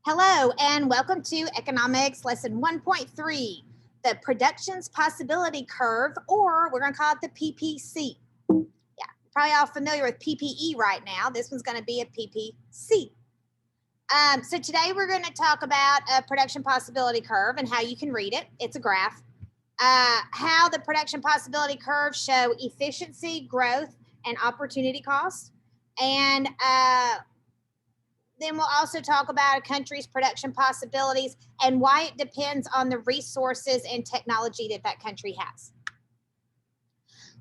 Hello and welcome to Economics Lesson 1.3, the Productions Possibility Curve, or we're going to call it the PPC. Yeah, probably all familiar with PPE right now. This one's going to be a PPC. So today we're going to talk about a production possibility curve and how you can read it. It's a graph. How the production possibility curve show efficiency, growth, and opportunity costs. And then we'll also talk about a country's production possibilities and why it depends on the resources and technology that that country has.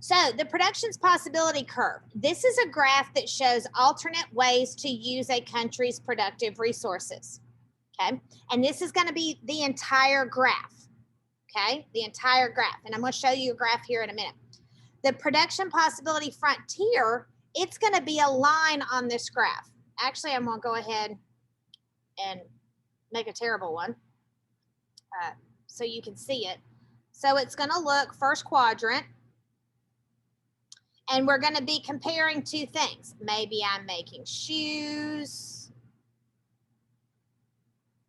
So the productions possibility curve, this is a graph that shows alternate ways to use a country's productive resources, okay? And this is going to be the entire graph, okay? The entire graph. And I'm going to show you a graph here in a minute. The production possibility frontier, it's going to be a line on this graph. Actually, I'm going to go ahead and make a terrible one so you can see it. So it's going to look first quadrant, and we're going to be comparing two things. Maybe I'm making shoes.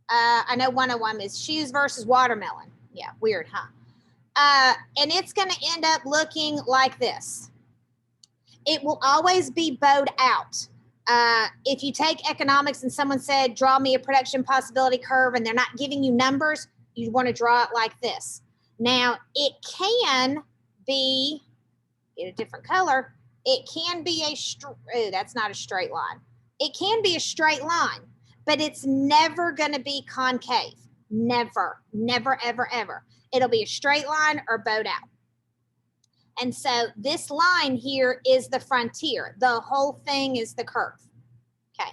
I know one of them is shoes versus watermelon. Yeah, weird, huh? And it's going to end up looking like this. It will always be bowed out. If you take economics and someone said, draw me a production possibility curve, and they're not giving you numbers, you want to draw it like this. Now, it can be, get a different color, it can be that's not a straight line. It can be a straight line, but it's never going to be concave. Never, never, ever, ever. It'll be a straight line or bowed out. And so this line here is the frontier. The whole thing is the curve. Okay.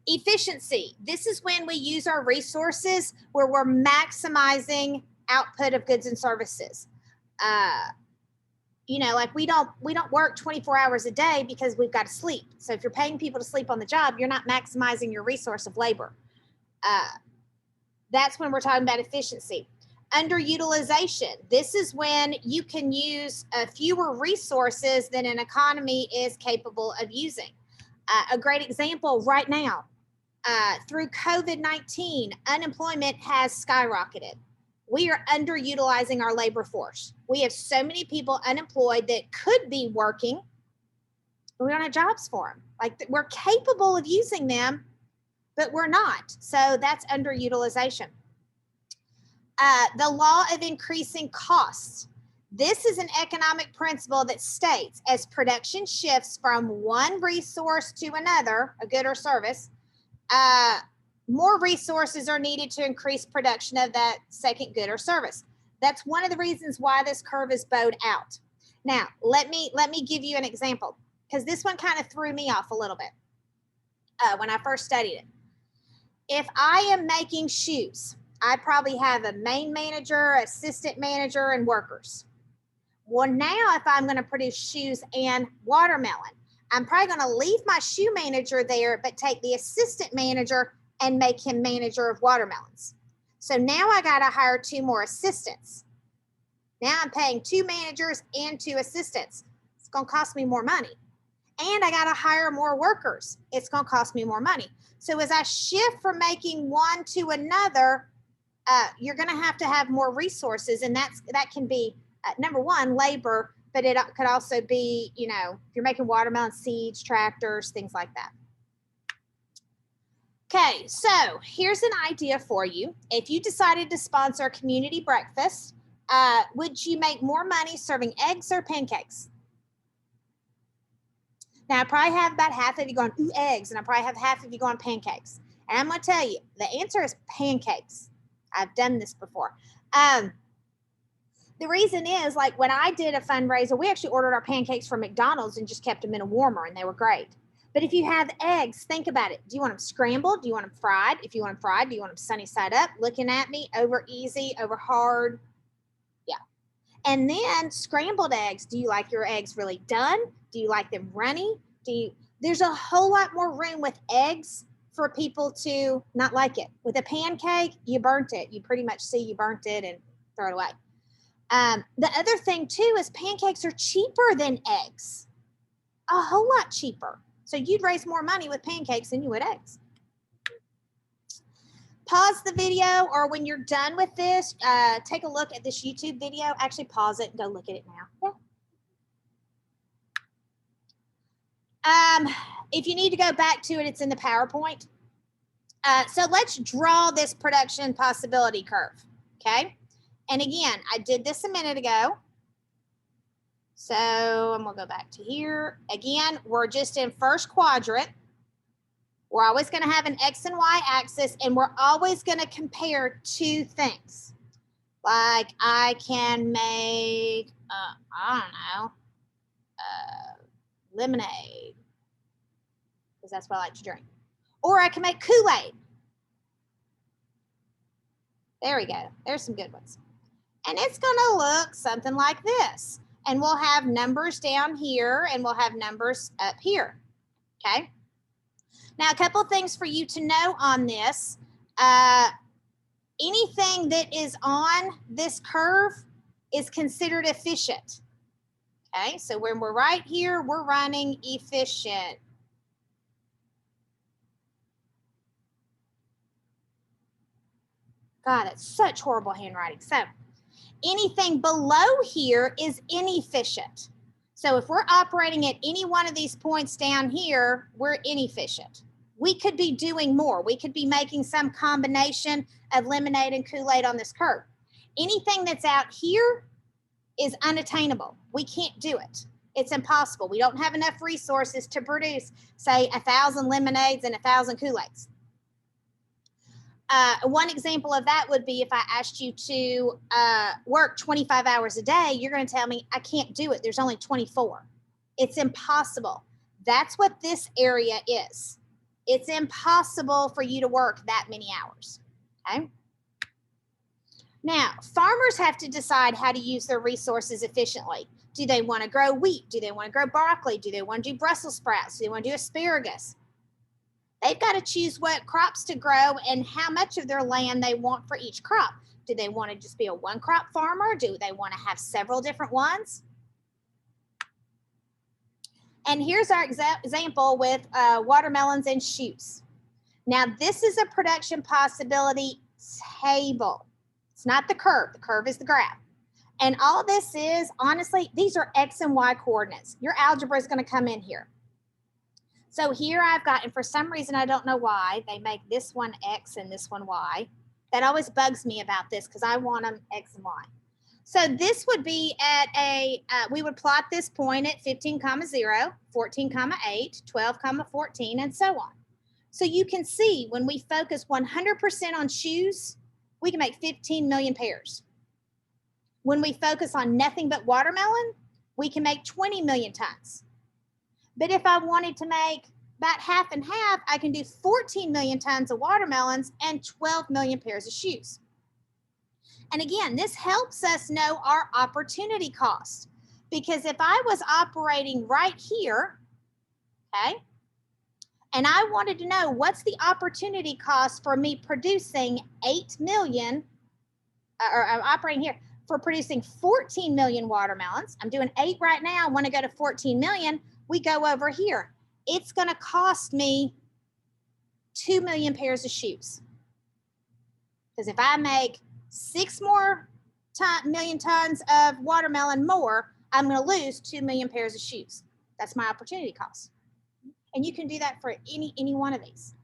Efficiency. This is when we use our resources where we're maximizing output of goods and services. Like we don't work 24 hours a day because we've got to sleep. So if you're paying people to sleep on the job, you're not maximizing your resource of labor. That's when we're talking about efficiency. Underutilization. This is when you can use fewer resources than an economy is capable of using. A great example right now, through COVID-19, unemployment has skyrocketed. We are underutilizing our labor force. We have so many people unemployed that could be working, but we don't have jobs for them. Like we're capable of using them, but we're not. So that's underutilization. The law of increasing costs. This is an economic principle that states as production shifts from one resource to another, a good or service, more resources are needed to increase production of that second good or service. That's one of the reasons why this curve is bowed out. Now, let me give you an example, because this one kind of threw me off a little bit when I first studied it. If I am making shoes, I probably have a main manager, assistant manager, and workers. Well, now if I'm going to produce shoes and watermelon, I'm probably going to leave my shoe manager there, but take the assistant manager and make him manager of watermelons. So now I got to hire 2 more assistants. Now I'm paying 2 managers and 2 assistants. It's going to cost me more money. And I got to hire more workers. It's going to cost me more money. So as I shift from making one to another, you're going to have more resources, and that can be number one, labor, but it could also be, if you're making watermelon seeds, tractors, things like that. Okay, so here's an idea for you. If you decided to sponsor a community breakfast, would you make more money serving eggs or pancakes? Now, I probably have about half of you going, ooh, eggs, and I probably have half of you going pancakes. And I'm going to tell you, the answer is pancakes. I've done this before. The reason is, like, when I did a fundraiser, we actually ordered our pancakes from McDonald's and just kept them in a warmer, and they were great. But if you have eggs, think about it. Do you want them scrambled? Do you want them fried? If you want them fried, do you want them sunny side up, looking at me, over easy, over hard? Yeah. And then scrambled eggs. Do you like your eggs really done? Do you like them runny? There's a whole lot more room with eggs for people to not like it. With a pancake, you burnt it. You pretty much see you burnt it and throw it away. The other thing too is pancakes are cheaper than eggs, a whole lot cheaper. So you'd raise more money with pancakes than you would eggs. Pause the video, or when you're done with this, take a look at this YouTube video. Actually, pause it and go look at it now. Yeah. If you need to go back to it, it's in the PowerPoint. So let's draw this production possibility curve, okay? And again, I did this a minute ago. So I'm gonna go back to here. Again, we're just in first quadrant. We're always gonna have an X and Y axis, and we're always gonna compare two things. Like I can make, I don't know, lemonade, because that's what I like to drink. Or I can make Kool-Aid. There we go. There's some good ones. And it's gonna look something like this. And we'll have numbers down here and we'll have numbers up here, okay? Now, a couple things for you to know on this. Anything that is on this curve is considered efficient, okay? So when we're right here, we're running efficient. God, that's such horrible handwriting. So anything below here is inefficient. So if we're operating at any one of these points down here, we're inefficient. We could be doing more. We could be making some combination of lemonade and Kool-Aid on this curve. Anything that's out here is unattainable. We can't do it. It's impossible. We don't have enough resources to produce, say, 1,000 lemonades and 1,000 Kool-Aids. One example of that would be if I asked you to work 25 hours a day, you're going to tell me, I can't do it. There's only 24. It's impossible. That's what this area is. It's impossible for you to work that many hours, okay? Now, farmers have to decide how to use their resources efficiently. Do they want to grow wheat? Do they want to grow broccoli? Do they want to do Brussels sprouts? Do they want to do asparagus? They've got to choose what crops to grow and how much of their land they want for each crop. Do they want to just be a one crop farmer? Do they want to have several different ones? And here's our example with watermelons and shoots. Now, this is a production possibility table. It's not the curve. The curve is the graph. And all this is, honestly, these are X and Y coordinates. Your algebra is going to come in here. So here I've got, and for some reason, I don't know why, they make this one X and this one Y. That always bugs me about this because I want them X and Y. So this would be at we would plot this point at 15, 0, 14, 8, 12, 14, and so on. So you can see when we focus 100% on shoes, we can make 15 million pairs. When we focus on nothing but watermelon, we can make 20 million tons. But if I wanted to make about half and half, I can do 14 million tons of watermelons and 12 million pairs of shoes. And again, this helps us know our opportunity cost. Because if I was operating right here, okay, and I wanted to know what's the opportunity cost for me producing 8 million, or I'm operating here, for producing 14 million watermelons. I'm doing 8 right now. I want to go to 14 million. We go over here. It's going to cost me 2 million pairs of shoes. Because if I make 6 million tons of watermelon more, I'm going to lose 2 million pairs of shoes. That's my opportunity cost. And you can do that for any one of these.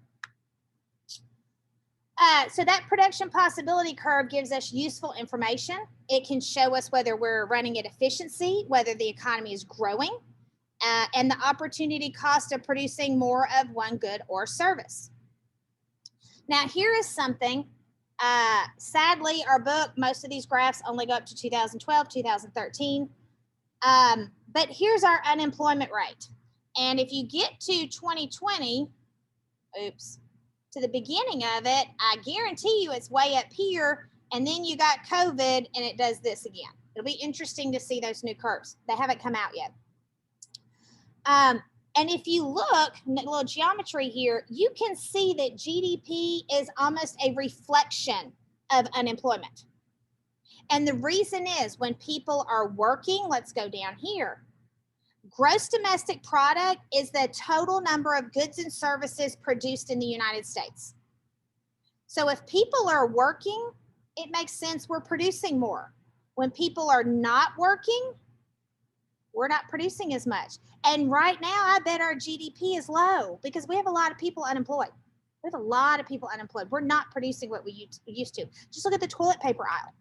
So that production possibility curve gives us useful information. It can show us whether we're running at efficiency, whether the economy is growing, and the opportunity cost of producing more of one good or service. Now, here is something. Sadly, our book, most of these graphs only go up to 2012, 2013. But here's our unemployment rate. And if you get to 2020, to the beginning of it, I guarantee you it's way up here. And then you got COVID and it does this again. It'll be interesting to see those new curves. They haven't come out yet. And if you look, a little geometry here, you can see that GDP is almost a reflection of unemployment. And the reason is when people are working, let's go down here. Gross domestic product is the total number of goods and services produced in the United States. So if people are working, it makes sense we're producing more. When people are not working, we're not producing as much. And right now, I bet our GDP is low because we have a lot of people unemployed. We have a lot of people unemployed. We're not producing what we used to. Just look at the toilet paper aisle.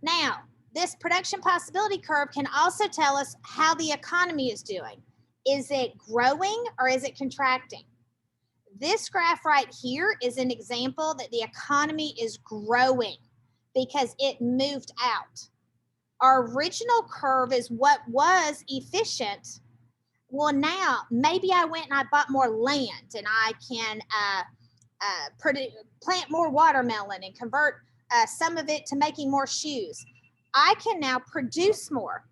Now, this production possibility curve can also tell us how the economy is doing. Is it growing or is it contracting? This graph right here is an example that the economy is growing because it moved out. Our original curve is what was efficient. Well, now maybe I went and I bought more land and I can plant more watermelon and convert some of it to making more shoes. I can now produce more.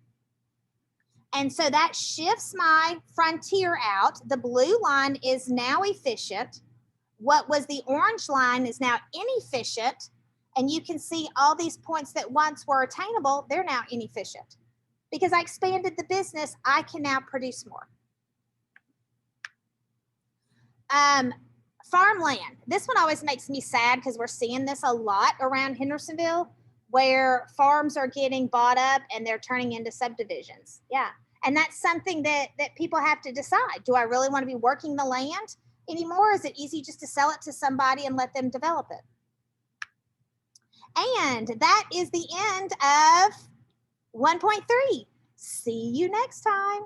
And so that shifts my frontier out. The blue line is now efficient. What was the orange line is now inefficient. And you can see all these points that once were attainable, they're now inefficient. Because I expanded the business, I can now produce more. Farmland. This one always makes me sad because we're seeing this a lot around Hendersonville, where farms are getting bought up and they're turning into subdivisions. Yeah. And that's something that people have to decide. Do I really want to be working the land anymore? Is it easy just to sell it to somebody and let them develop it? And that is the end of 1.3. See you next time.